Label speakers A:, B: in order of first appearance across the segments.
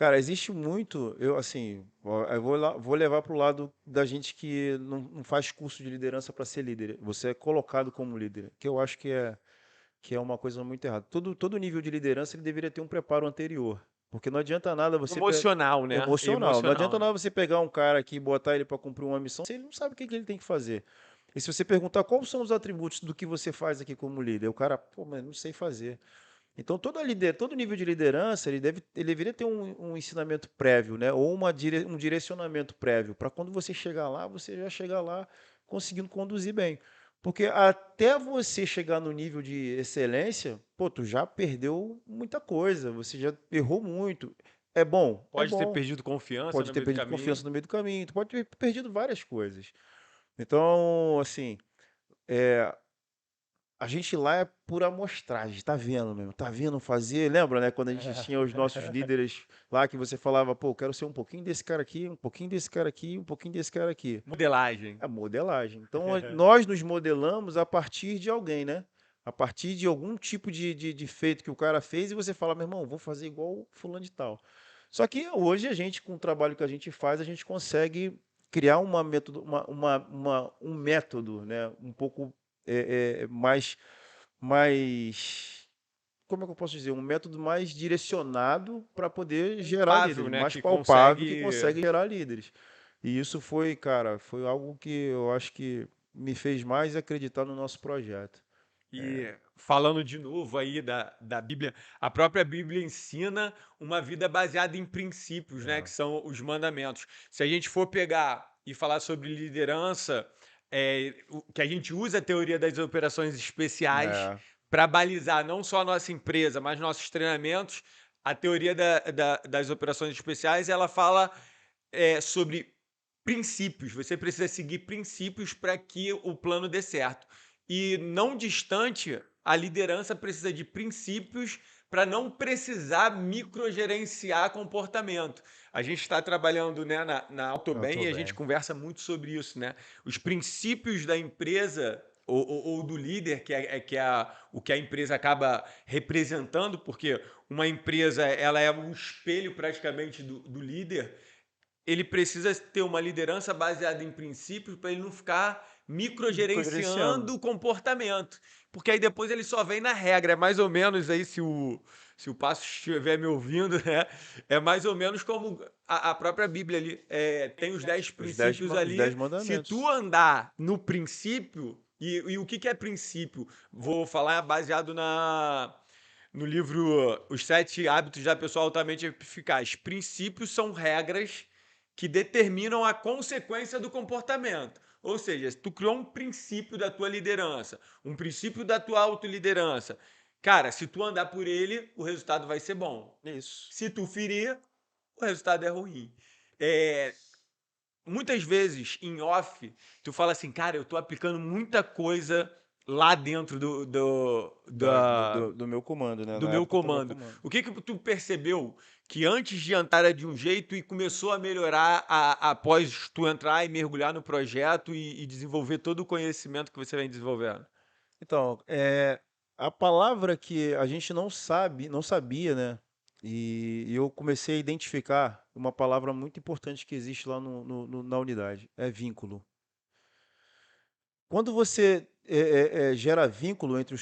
A: Cara, existe muito, eu assim, eu vou levar para o lado da gente que não faz curso de liderança para ser líder. Você é colocado como líder, que eu acho que é uma coisa muito errada. Todo nível de liderança ele deveria ter um preparo anterior, porque não adianta nada você
B: Emocional, né?
A: emocional, não
B: Emocional,
A: adianta
B: né?
A: nada você pegar um cara aqui e botar ele para cumprir uma missão, se ele não sabe o que que ele tem que fazer. E se você perguntar quais são os atributos do que você faz aqui como líder, o cara, pô, mas não sei fazer. Então, todo nível de liderança, ele deveria ter um ensinamento prévio, né? Ou um direcionamento prévio, para quando você chegar lá, você já chegar lá conseguindo conduzir bem. Porque até você chegar no nível de excelência, pô, tu já perdeu muita coisa, você já errou muito. É
B: Pode ter
A: bom.
B: perdido confiança
A: Pode
B: no
A: ter
B: meio do
A: perdido
B: caminho.
A: confiança no meio do caminho, tu pode ter perdido várias coisas. Então, assim, é, a gente lá é por amostragem, tá vendo, meu? Tá vendo fazer? Lembra, né? Quando a gente tinha os nossos líderes lá que você falava, pô, quero ser um pouquinho desse cara aqui, um pouquinho desse cara aqui, um pouquinho desse cara aqui.
B: Modelagem.
A: A modelagem. Então, nós nos modelamos a partir de alguém, né? A partir de algum tipo de feito que o cara fez e você fala, meu irmão, vou fazer igual fulano de tal. Só que hoje a gente, com o trabalho que a gente faz, a gente consegue criar um método, né? Um pouco mais, como é que eu posso dizer? Um método mais direcionado para poder gerar
B: Palpável,
A: líderes,
B: né?
A: mais
B: Que
A: palpável que
B: consegue.
A: consegue gerar líderes. E isso foi, cara, foi algo que eu acho que me fez mais acreditar no nosso projeto.
B: E falando de novo aí da Bíblia, a própria Bíblia ensina uma vida baseada em princípios, né? Que
A: É,
B: são os mandamentos. Se a gente for pegar e falar sobre liderança, que a gente usa a teoria das operações especiais
A: é,
B: para balizar não só a nossa empresa, mas nossos treinamentos, a teoria das operações especiais, ela fala sobre princípios. Você precisa seguir princípios para que o plano dê certo. E não distante, a liderança precisa de princípios para não precisar microgerenciar comportamento. A gente está trabalhando, né, na
A: eu
B: Autobem
A: tô
B: e a gente
A: bem.
B: conversa muito sobre isso, né? Os princípios da empresa ou do líder, o que a empresa acaba representando, porque uma empresa ela é um espelho praticamente do líder. Ele precisa ter uma liderança baseada em princípios para ele não ficar
A: Microgerenciando.
B: microgerenciando o comportamento. Porque aí depois ele só vem na regra. É mais ou menos aí, se o Passo estiver me ouvindo, né? É mais ou menos como a própria Bíblia ali. Tem os 10 princípios
A: Os dez
B: ali. Se tu
A: mandamentos.
B: andar no princípio, e o que é princípio? Vou falar baseado no livro Os Sete Hábitos da Pessoa Altamente Eficaz. Princípios são regras que determinam a consequência do comportamento. Ou seja, se tu criou um princípio da tua liderança, um princípio da tua autoliderança, cara, se tu andar por ele, o resultado vai ser bom.
A: Isso.
B: Se tu ferir, o resultado é ruim. É, muitas vezes, em off, tu fala assim, cara, eu tô aplicando muita coisa lá dentro
A: Do meu comando, né?
B: do
A: Na
B: meu
A: época do meu
B: comando.
A: comando.
B: O que tu percebeu que antes de entrar era de um jeito e começou a melhorar após tu entrar e mergulhar no projeto e desenvolver todo o conhecimento que você vem desenvolvendo?
A: Então, a palavra que a gente não sabe, não sabia, né? E eu comecei a identificar uma palavra muito importante que existe lá na unidade, é vínculo. Quando você gera vínculo entre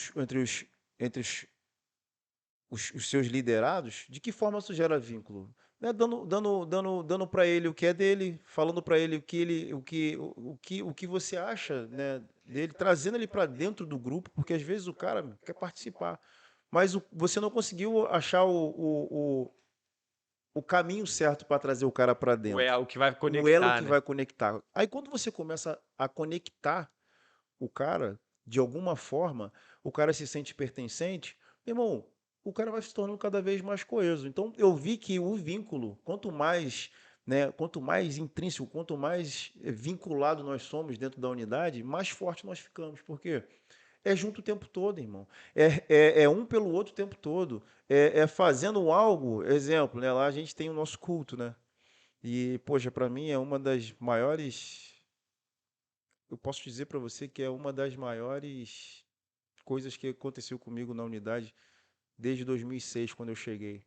A: os seus liderados, de que forma isso gera vínculo? Né, dando para ele o que é dele, falando para ele o que você acha, né, dele, trazendo ele para dentro do grupo, porque às vezes o cara quer participar, mas você não conseguiu achar o caminho certo para trazer o cara para dentro,
B: O que vai
A: o elo
B: conectar,
A: que
B: né?
A: vai conectar. Aí quando você começa a conectar o cara, de alguma forma, o cara se sente pertencente, meu irmão, o cara vai se tornando cada vez mais coeso. Então, eu vi que o vínculo, quanto mais, né, quanto mais intrínseco, quanto mais vinculado nós somos dentro da unidade, mais forte nós ficamos. Por quê? É junto o tempo todo, irmão. É um pelo outro o tempo todo. É fazendo algo, exemplo, né? Lá a gente tem o nosso culto, né? E, poxa, para mim é uma das maiores. Eu posso dizer para você que é uma das maiores coisas que aconteceu comigo na unidade desde 2006, quando eu cheguei.